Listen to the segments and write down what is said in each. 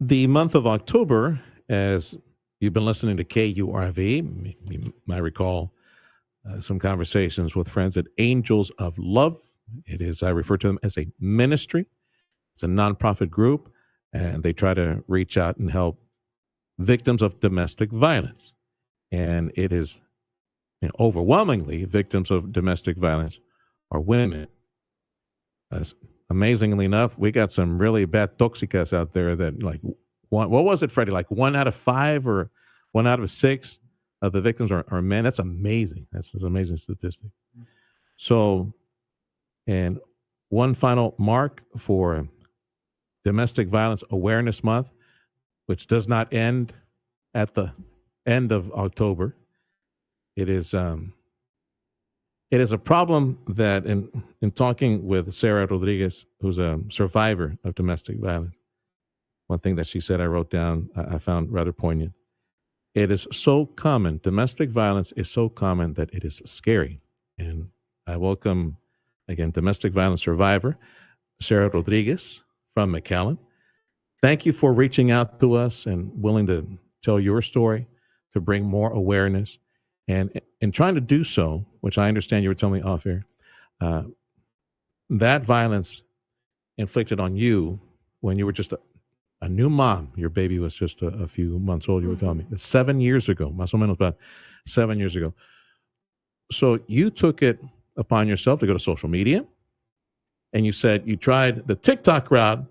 The month of October, as you've been listening to KURV, you might recall some conversations with friends at Angels of Love. It is, I refer to them as a ministry. It's a nonprofit group, and they try to reach out and help victims of domestic violence. And it is overwhelmingly victims of domestic violence are women. As amazingly enough, we got some really bad toxicas out there that like what was it, Freddie? Like 1 out of 5 or 1 out of 6 of the victims are men. That's amazing. That's an amazing statistic. So, and one final mark for Domestic Violence Awareness Month, which does not end at the end of October. It is a problem that in talking with Sarah Rodriguez, who's a survivor of domestic violence, one thing that she said I wrote down, I found rather poignant. It is so common. Domestic violence is so common that it is scary. And I welcome, again, domestic violence survivor, Sarah Rodriguez from McAllen. Thank you for reaching out to us and willing to tell your story to bring more awareness. And in trying to do so, which I understand you were telling me off air, that violence inflicted on you when you were just a new mom. Your baby was just a few months old, you were telling me. 7 years ago, más o menos about 7 years ago. So you took it upon yourself to go to social media, and you said you tried the TikTok route,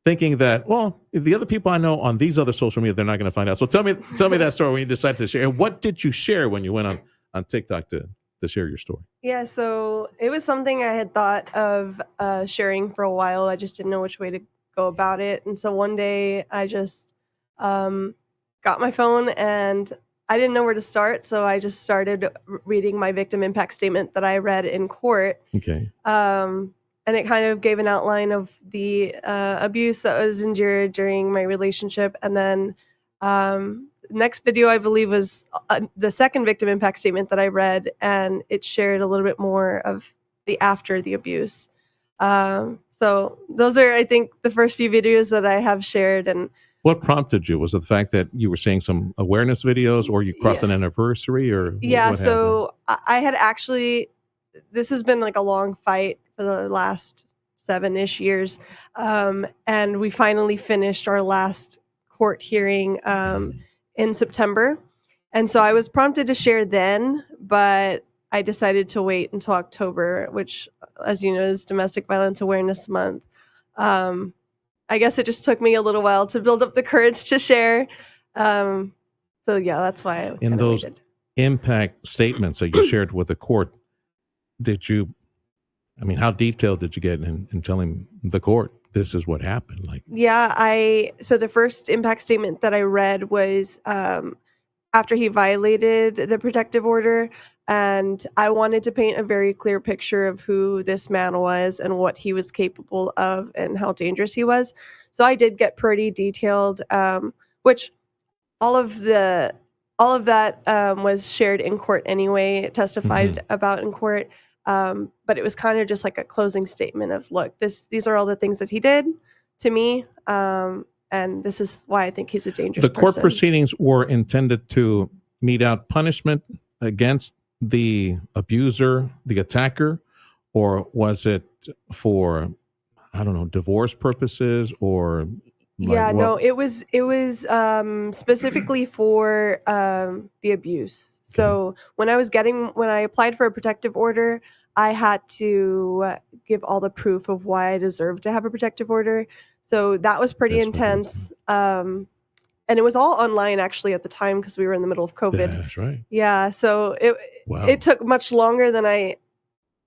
thinking that, well, the other people I know on these other social media, they're not going to find out. So tell me that story when you decided to share. And what did you share when you went on TikTok to share your story? Yeah, so it was something I had thought of sharing for a while. I just didn't know which way to go about it. And so one day I just got my phone and I didn't know where to start. So I just started reading my victim impact statement that I read in court. Okay. And it kind of gave an outline of the abuse that was endured during my relationship. And then next video, I believe, was the second victim impact statement that I read, and it shared a little bit more of the after the abuse. So those are, I think, the first few videos that I have shared. And what prompted you? Was it the fact that you were seeing some awareness videos, or you crossed an anniversary, or yeah? What so I had actually, this has been like a long fight for the last 7-ish years, and we finally finished our last court hearing in September. And so I was prompted to share then, but I decided to wait until October, which, as you know, is Domestic Violence Awareness Month. I guess it just took me a little while to build up the courage to share. So yeah, that's why I in those waited. Impact statements that you shared with the court, how detailed did you get in telling the court this is what happened? So the first impact statement that I read was after he violated the protective order, and I wanted to paint a very clear picture of who this man was and what he was capable of and how dangerous he was. So I did get pretty detailed, which all of that was shared in court anyway, testified about in court. But it was kind of just like a closing statement of, look, these are all the things that he did to me. And this is why I think he's a dangerous person. The court proceedings were intended to mete out punishment against the abuser, the attacker, or was it for, I don't know, divorce purposes or? No, it was specifically for the abuse. Okay. So when I applied for a protective order, I had to give all the proof of why I deserved to have a protective order. So that was pretty intense. And it was all online actually at the time because we were in the middle of COVID. That's right. Yeah. So it took much longer than I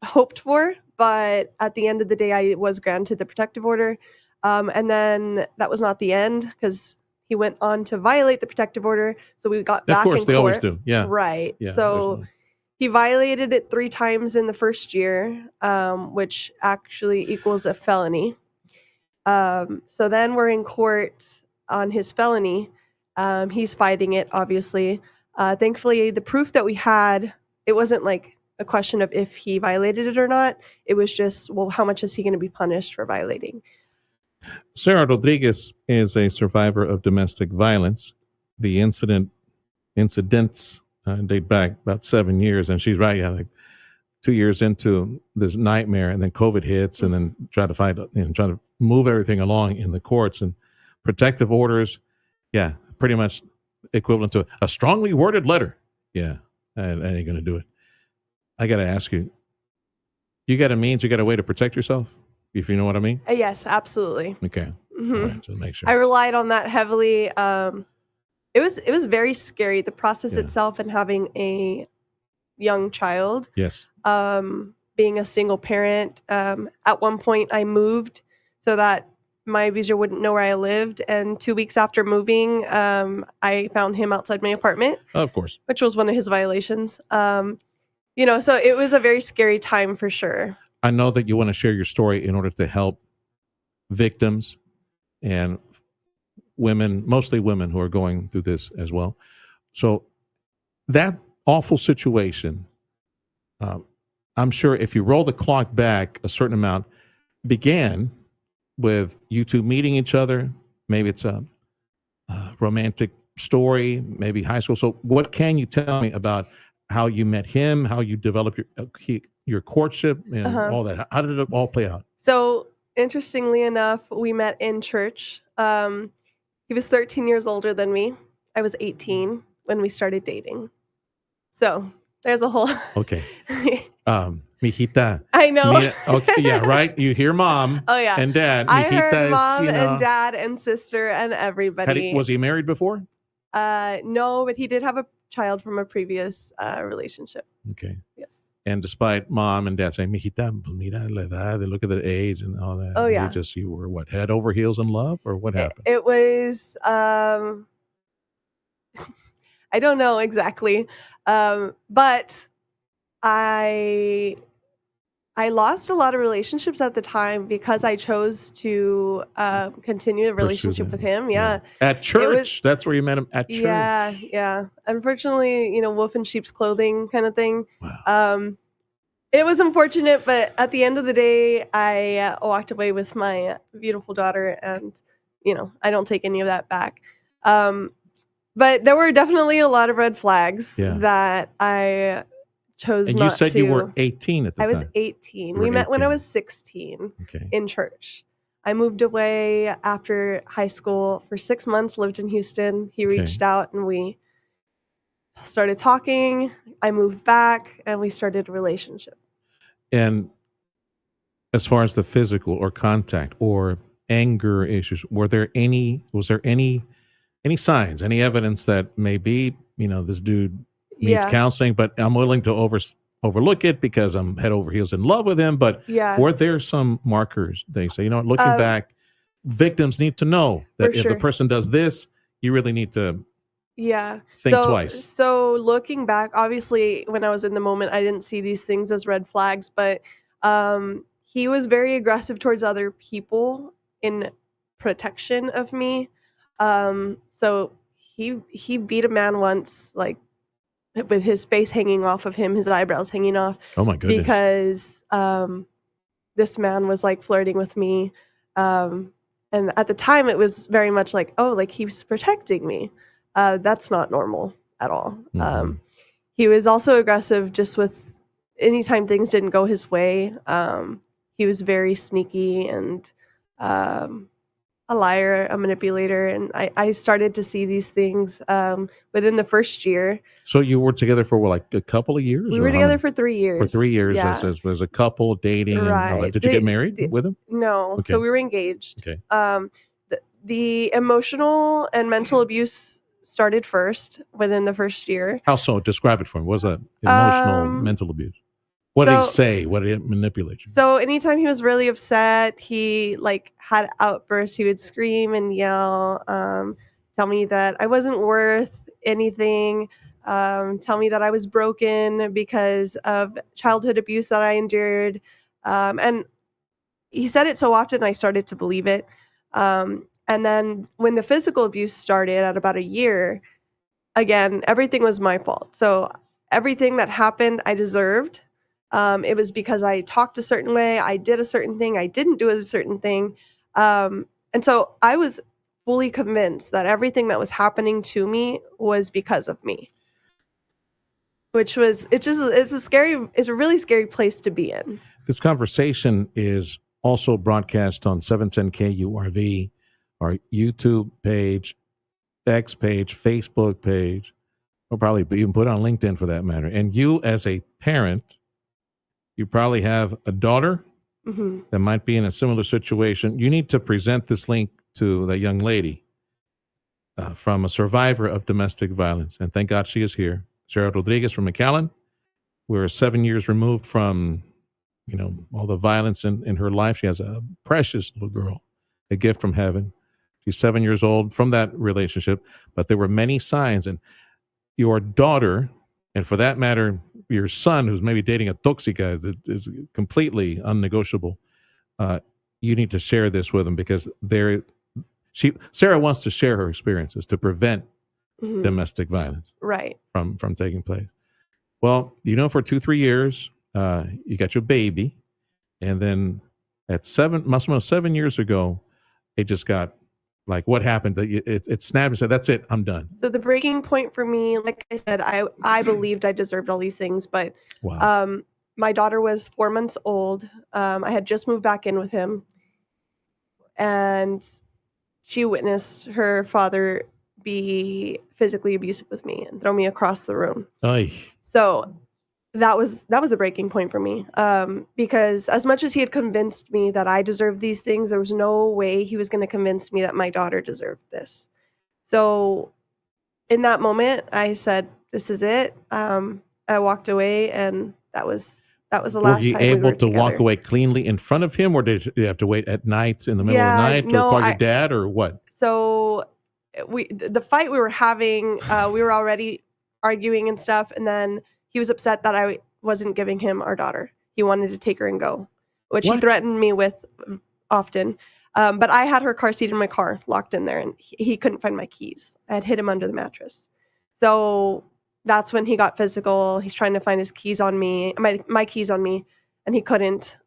hoped for, but at the end of the day, I was granted the protective order. And then that was not the end because he went on to violate the protective order. So we got back in court. Of course, they always do. Yeah. Right. Yeah, so he violated it 3 times in the first year, which actually equals a felony. So then we're in court on his felony. He's fighting it, obviously. Thankfully, the proof that we had, it wasn't like a question of if he violated it or not. It was just, well, how much is he going to be punished for violating? Sarah Rodriguez is a survivor of domestic violence. The incidents date back about 7 years, and she's right. Yeah, like 2 years into this nightmare, and then COVID hits, and then try to fight, try to move everything along in the courts and protective orders. Yeah, pretty much equivalent to a strongly worded letter. Yeah, I ain't gonna do it. I got to ask you, you got a means, you got a way to protect yourself, if you know what I mean. Yes, absolutely. Okay, all Hmm. right, just make I sure. relied on that heavily. It was very scary, the process Yeah. itself, and having a young child. Yes. Being a single parent. At one point, I moved so that my abuser wouldn't know where I lived. And 2 weeks after moving, I found him outside my apartment, Of course. which was one of his violations. So it was a very scary time for sure. I know that you want to share your story in order to help victims and women, mostly women who are going through this as well. So that awful situation, um, I'm sure if you roll the clock back a certain amount, began with you two meeting each other. Maybe it's a romantic story, maybe high school. So what can you tell me about how you met him, how you developed your courtship, and Uh-huh. all that? How did it all play out? So interestingly enough, we met in church. He was 13 years older than me. I was 18 when we started dating. So there's a whole. Okay. Mijita. I know. Mira, okay, yeah, right. You hear mom Oh yeah, and dad. I heard Mijita is, mom and dad and sister and everybody. was he married before? No, but he did have a child from a previous relationship. Okay. Yes. And despite mom and dad saying, Mijita, pues mira la edad, and look at the age and all that. Oh yeah. You were what, head over heels in love, or what happened? It was. I don't know exactly, but I lost a lot of relationships at the time because I chose to continue a Pursue relationship that. with him. Yeah. Yeah. At It was. church. That's where you met him, at church. Yeah, yeah. Unfortunately, wolf in sheep's clothing kind of thing. Wow. It was unfortunate, but at the end of the day, I walked away with my beautiful daughter, and I don't take any of that back. But there were definitely a lot of red flags Yeah. that I chose And you not said to. you were 18 at the I time. was 18. You We were met when I 18. was 16 Okay. in church. I moved away after high school for 6 months, lived in Houston. He reached out and we started talking. I moved back and we started a relationship. And as far as the physical or contact or anger issues, was there any signs, any evidence that maybe, this dude needs Yeah. counseling, but I'm willing to overlook it because I'm head over heels in love with him? But Yeah. were there some markers they say, looking back, victims need to know that For if the sure. person does this, you really need to Yeah. think twice? So looking back, obviously when I was in the moment, I didn't see these things as red flags, but he was very aggressive towards other people in protection of me. So he beat a man once, like with his face hanging off of him, his eyebrows hanging off, Oh my goodness. because this man was like flirting with me. And at the time it was very much like, oh, like he's protecting me. That's not normal at all. Mhm. He was also aggressive just with anytime things didn't go his way. He was very sneaky and a liar, a manipulator. And I started to see these things within the first year. So you were together for what, like a couple of years? We or were how together many? for 3 years. For 3 years Yeah. as a couple dating and all that. Right. Did you get married with him? No. Okay. So we were engaged. Okay. The emotional and mental abuse started first within the first year. How so? Describe it for me. What was that emotional, mental abuse? What did he say? What did he manipulate you? So anytime he was really upset, he like had outbursts. He would scream and yell, tell me that I wasn't worth anything, tell me that I was broken because of childhood abuse that I endured. And he said it so often, I started to believe it. And then when the physical abuse started at about a year, again, everything was my fault. So everything that happened, I deserved. It was because I talked a certain way, I did a certain thing, I didn't do a certain thing. And so I was fully convinced that everything that was happening to me was because of me, which was it's a really scary place to be in. This conversation is also broadcast on 710KURV, our YouTube page, X page, Facebook page. We'll probably even put on LinkedIn for that matter. And you, as a parent, you probably have a daughter Hmm. that might be in a similar situation. You need to present this link to that young lady from a survivor of domestic violence. And thank God she is here. Sarah Rodriguez from McAllen. We're 7 years removed from, all the violence in her life. She has a precious little girl, a gift from heaven. She's 7 years old from that relationship, but there were many signs. And your daughter, and for that matter, your son, who's maybe dating a toxica, that is completely unnegotiable. Uh, you need to share this with them because Sarah wants to share her experiences to prevent Hmm. domestic violence Right. from taking place. Well, for 2-3 years, you got your baby, and then at 7 years ago, it just got like what happened? It snapped and said, "That's it, I'm done." So the breaking point for me, like I said, I believed I deserved all these things, but Wow. um, my daughter was 4 months old. I had just moved back in with him, and she witnessed her father be physically abusive with me and throw me across the room. Ay. So that was a breaking point for me, because as much as he had convinced me that I deserved these things, there was no way he was going to convince me that my daughter deserved this. So in that moment, I said, "This is it." I walked away, and that was the Were last you time we able were to walk together. away cleanly in front of him, or did you have to wait at night in the middle of the Yeah, night to no, call your dad, or what? so the fight we were having, we were already arguing and stuff, and then he was upset that I wasn't giving him our daughter. He wanted to take her and go, which he What? threatened me with often. But I had her car seat in my car, locked in there, and he couldn't find my keys. I had hid him under the mattress. So that's when he got physical. He's trying to find his keys on me, my keys on me, and he couldn't.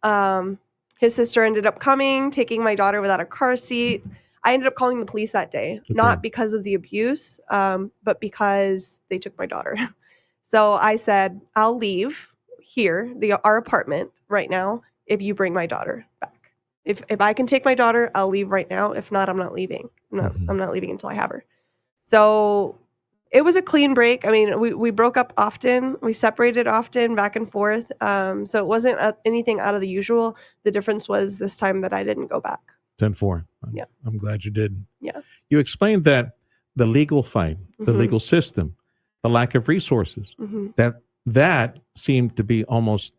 His sister ended up coming, taking my daughter without a car seat. I ended up calling the police that day, Okay. not because of the abuse, but because they took my daughter. So I said, "I'll leave here, our apartment right now, if you bring my daughter back. If I can take my daughter, I'll leave right now. If not, I'm not leaving. Mhm. I'm not leaving until I have her." So it was a clean break. I mean, we broke up often. We separated often, back and forth. So it wasn't anything out of the usual. The difference was this time that I didn't go back. 10-4. Yeah. I'm glad you didn't. Yeah. You explained that the legal fight, the Mhm. legal system, the lack of resources, Mhm. that seemed to be almost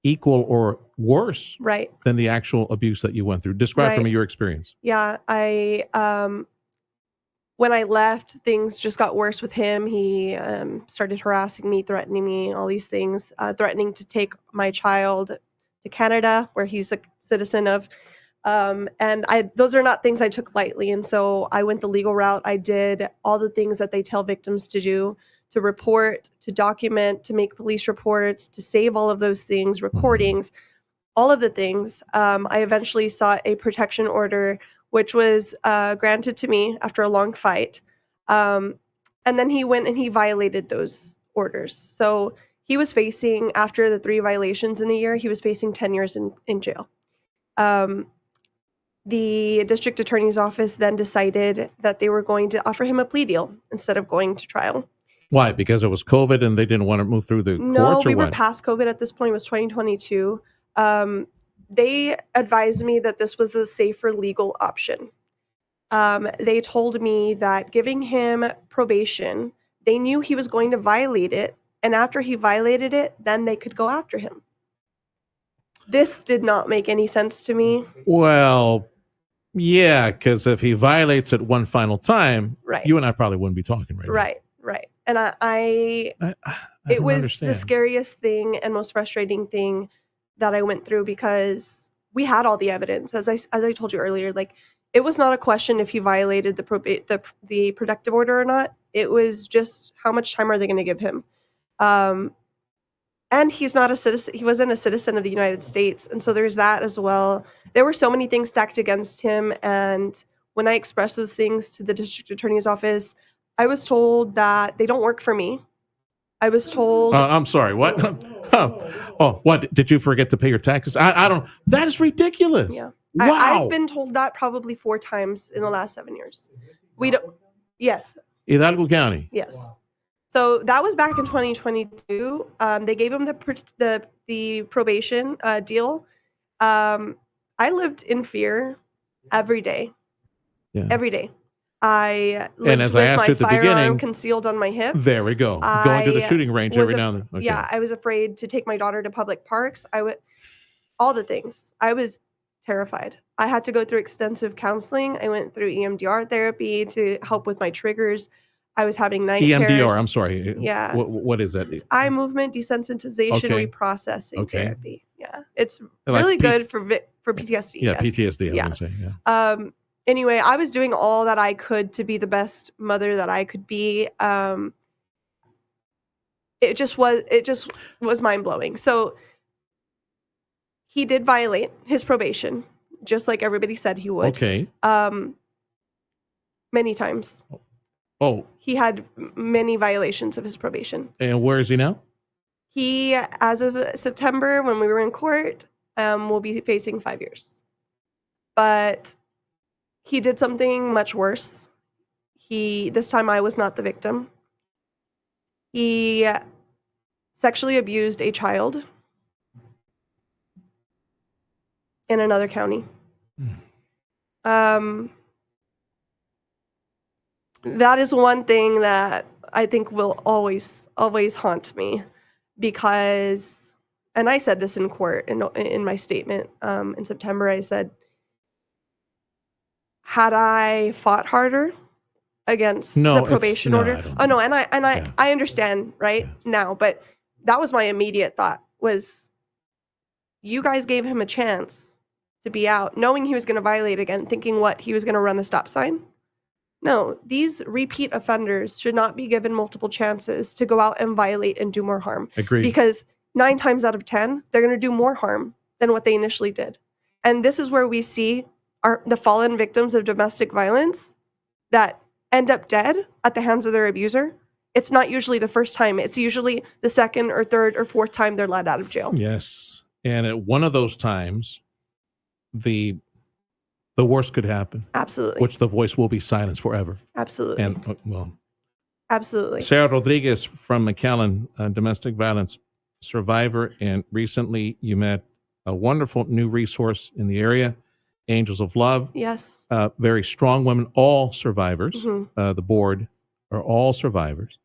equal or worse Right. than the actual abuse that you went through. Describe for Right. me your experience. Yeah. When I left, things just got worse with him. He started harassing me, threatening me, all these things, threatening to take my child to Canada, where he's a citizen of. And those are not things I took lightly. And so I went the legal route. I did all the things that they tell victims to do, to report, to document, to make police reports, to save all of those things, recordings, all of the things. I eventually sought a protection order, which was granted to me after a long fight. Um, and then he went and he violated those orders. So he was facing, after the 3 violations in a year, he was facing 10 years in jail. Um, the district attorney's office then decided that they were going to offer him a plea deal instead of going to trial. Why? Because it was COVID and they didn't want to move through the No, courts, or we were what? past COVID at this point. It was 2022. They advised me that this was the safer legal option. They told me that giving him probation, they knew he was going to violate it, and after he violated it, then they could go after him. This did not make any sense to me. Well, yeah, because if he violates it one final time, Right. you and I probably wouldn't be talking right Right. And now. I it don't was the understand. scariest thing and most frustrating thing that I went through, because we had all the evidence. As I told you earlier, like, it was not a question if he violated the protective order or not. It was just how much time are they going to give him. Um, And he's not a citizen. He wasn't a citizen of the United States. And so there's that as well. There were so many things stacked against him. And when I expressed those things to the district attorney's office, I was told that they don't work for me. I was told, I'm sorry. What? Oh, what? Did you forget to pay your taxes? I don't. That is ridiculous. yeah. I've Wow. been told that probably 4 times in the last 7 years. We don't, yes, Hidalgo County. yes. So that was back in 2022. They gave him the probation deal. I lived in fear every day. Yeah. Every day. I And lived as I with asked my you at the firearm beginning, concealed on my hip. there we go. Going to the I shooting range was every now and then. Okay. Yeah, I was afraid to take my daughter to public parks. I would all the things. I was terrified. I had to go through extensive counseling. I went through EMDR therapy to help with my triggers. I was having night EMDR. terrors. I'm sorry. Yeah. What is that? It's eye movement desensitization Okay. reprocessing Okay. therapy. Yeah. It's Like really good for PTSD. Yeah, Yes. PTSD. I Yeah. was gonna say. Yeah. Anyway, I was doing all that I could to be the best mother that I could be. It just was mind-blowing. So he did violate his probation, just like everybody said he would. Okay. Many times. Oh, He had many violations of his probation. and where is he now? He, as of September, when we were in court, will be facing 5 years. But he did something much worse. This time I was not the victim. He sexually abused a child in another county. That is one thing that I think will always haunt me, because, and I said this in court in my statement in September. I said, had I fought harder against the probation order, I understand right now, but that was my immediate thought was, you guys gave him a chance to be out, knowing he was going to violate again, thinking what, he was going to run a stop sign? No, these repeat offenders should not be given multiple chances to go out and violate and do more harm. Agreed. Because 9 times out of 10, they're going to do more harm than what they initially did. And this is where we see the fallen victims of domestic violence that end up dead at the hands of their abuser. It's not usually the first time. It's usually the second or third or fourth time they're let out of jail. Yes. And at one of those times, the worst could happen. Absolutely. Which the voice will be silenced forever. Absolutely. And, absolutely. Sarah Rodriguez from McAllen, domestic violence survivor. And recently you met a wonderful new resource in the area, Angels of Love. Yes. Very strong women, all survivors. Mm-hmm. The board are all survivors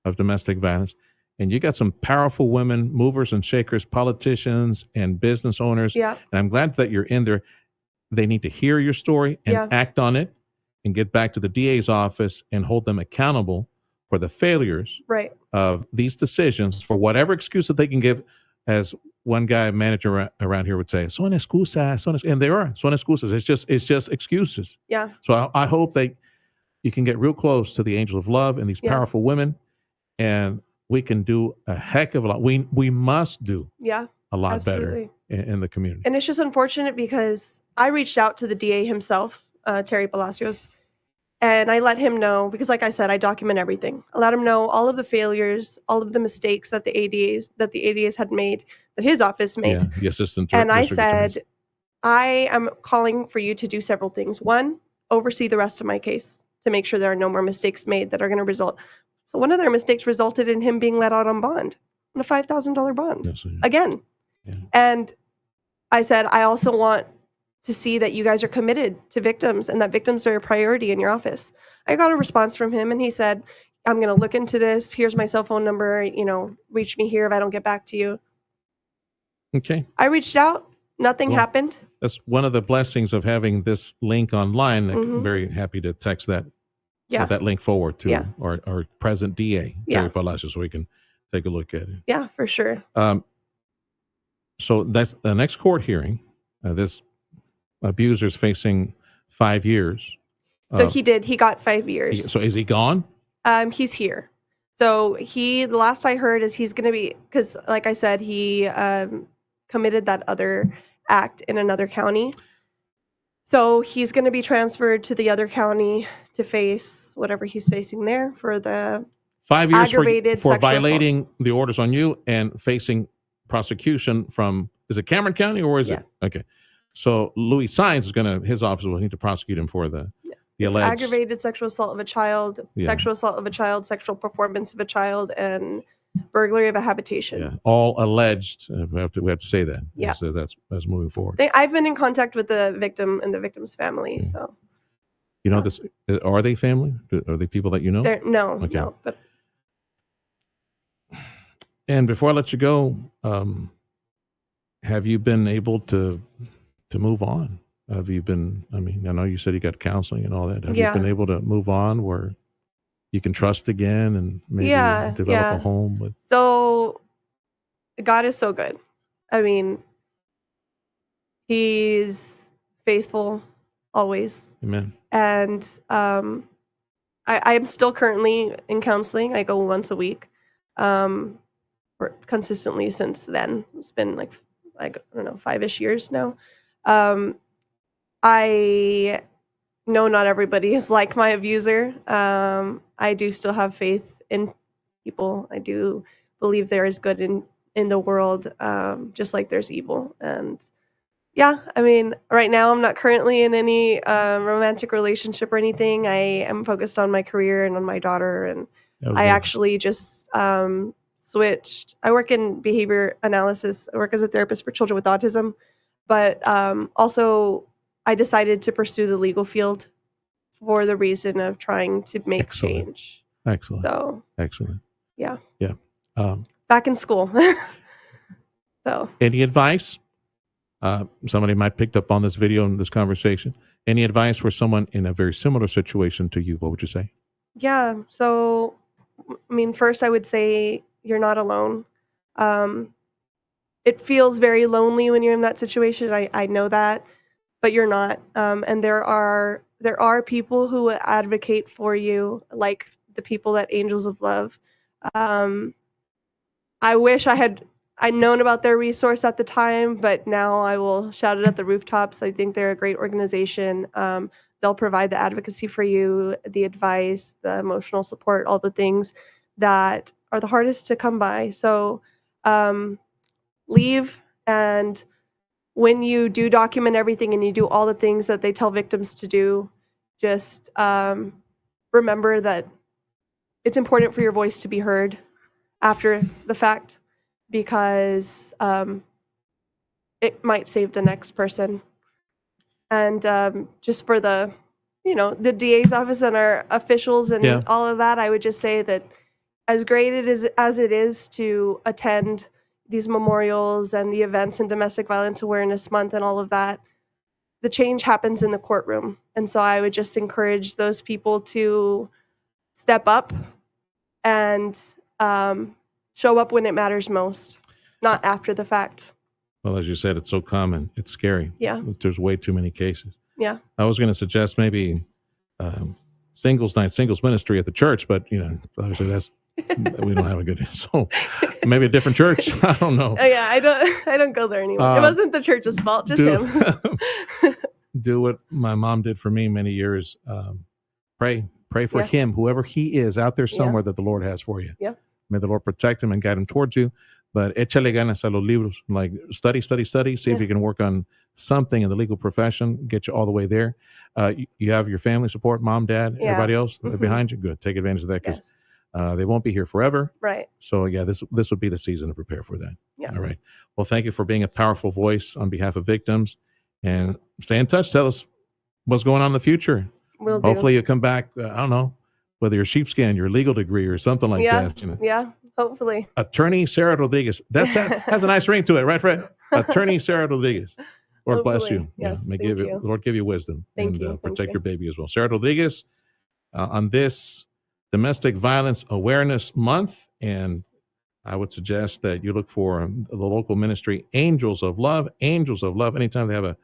of domestic violence. And you got some powerful women, movers and shakers, politicians and business owners. Yeah. And I'm glad that you're in there. They need to hear your story and act on it and get back to the DA's office and hold them accountable for the failures of these decisions, for whatever excuse that they can give. As one guy manager around here would say, son excusas, and there are son excusas. It's just excuses. Yeah. So I hope that you can get real close to the Angels of Love and these powerful women, and we can do a heck of a lot. We must do a lot better in the community. And it's just unfortunate because I reached out to the DA himself, Terry Palacios, and I let him know, because like I said, I document everything. I let him know all of the failures, all of the mistakes that the ADAs had made, that his office made. Yeah, the assistant and I district attorneys. said, I am calling for you to do several things. One, oversee the rest of my case to make sure there are no more mistakes made that are going to result. So one of their mistakes resulted in him being let out on bond, on a $5,000 bond. Again. Yeah. And I said, I also want to see that you guys are committed to victims and that victims are a priority in your office. I got a response from him and he said, I'm going to look into this. Here's my cell phone number. Reach me here if I don't get back to you. Okay. I reached out. Nothing happened. That's one of the blessings of having this link online. I'm very happy to text that link forward to our present DA, Terry Palacios, so we can take a look at it. Yeah, for sure. So that's the next court hearing. This abuser's facing 5 years. So he got 5 years. So is he gone? He's here. So the last I heard is he's going to be, because like I said, he committed that other act in another county. So he's going to be transferred to the other county to face whatever he's facing there for the 5 years aggravated for sexual violating the orders on you and facing prosecution from, is it Cameron County or is Yeah. it? Okay. So Louis Sines is going to, his office will need to prosecute him for the It's alleged aggravated sexual assault of a child, sexual assault of a child, sexual performance of a child, and burglary of a habitation. Yeah, all alleged. We have to say that. Yeah. So that's moving forward. I've been in contact with the victim and the victim's family. So you know this? Are they family? Are they people that you know? No, no. But and before I let you go, have you been able to move on? Have you been? I mean, I know you said you got counseling and all that. Have you been able to move on where you can trust again and maybe develop a home with? So God is so good. I mean, He's faithful always. Amen. And I am still currently in counseling. I go once a week, consistently since then. It's been like I don't know, 5-ish years now. I know not everybody is like my abuser. I do still have faith in people. I do believe there is good in the world, just like there's evil. And yeah, I mean, right now I'm not currently in any romantic relationship or anything. I am focused on my career and on my daughter. And I actually just switched. I work in behavior analysis. I work as a therapist for children with autism. But also, I decided to pursue the legal field for the reason of trying to make change. Excellent. So excellent. Yeah. Yeah. Back in school. So any advice? Somebody might picked up on this video and this conversation. Any advice for someone in a very similar situation to you? What would you say? Yeah. So, I mean, first I would say you're not alone. It feels very lonely when you're in that situation. I know that, but you're not. And there are people who will advocate for you, like the people at Angels of Love. I wish I'd known about their resource at the time, but now I will shout it at the rooftops. I think they're a great organization. They'll provide the advocacy for you, the advice, the emotional support, all the things that are the hardest to come by. So leave, and when you do document everything and you do all the things that they tell victims to do, just remember that it's important for your voice to be heard after the fact, because it might save the next person. And just for the DA's office and our officials and all of that, I would just say that as great as it is to attend these memorials and the events in Domestic Violence Awareness Month and all of that, the change happens in the courtroom. And so I would just encourage those people to step up and show up when it matters most, not after the fact. Well, as you said, it's so common. It's scary. Yeah. There's way too many cases. Yeah. I was going to suggest maybe singles night, singles ministry at the church, but obviously that's we don't have a good. So maybe a different church. I don't know. Yeah, I don't go there anymore. It wasn't the church's fault, just him. Do what my mom did for me many years. Pray for him, whoever he is out there somewhere that the Lord has for you. Yeah. May the Lord protect him and guide him towards you. But échale ganas a los libros. Like study. See if you can work on something in the legal profession, get you all the way there. You have your family support, mom, dad, everybody else behind you. Good. Take advantage of that because they won't be here forever. Right. So this would be the season to prepare for that. Yeah. All right. Well, thank you for being a powerful voice on behalf of victims, and stay in touch. Tell us what's going on in the future. Will do. Hopefully you come back. I don't know, whether your sheepskin, your legal degree, or something like that. Yeah. Hopefully. Attorney Sarah Rodriguez. Has a nice ring to it, right, Fred? Attorney Sarah Rodriguez. Lord bless you. Yes, May thank the you. Lord give you wisdom Thank and you. protect your baby as well. Sarah Rodriguez on this Domestic Violence Awareness Month, and I would suggest that you look for the local ministry, Angels of Love. Angels of Love. Anytime they have a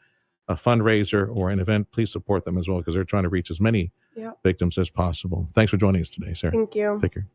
fundraiser or an event, please support them as well because they're trying to reach as many victims as possible. Thanks for joining us today, Sarah. Thank you. Take care.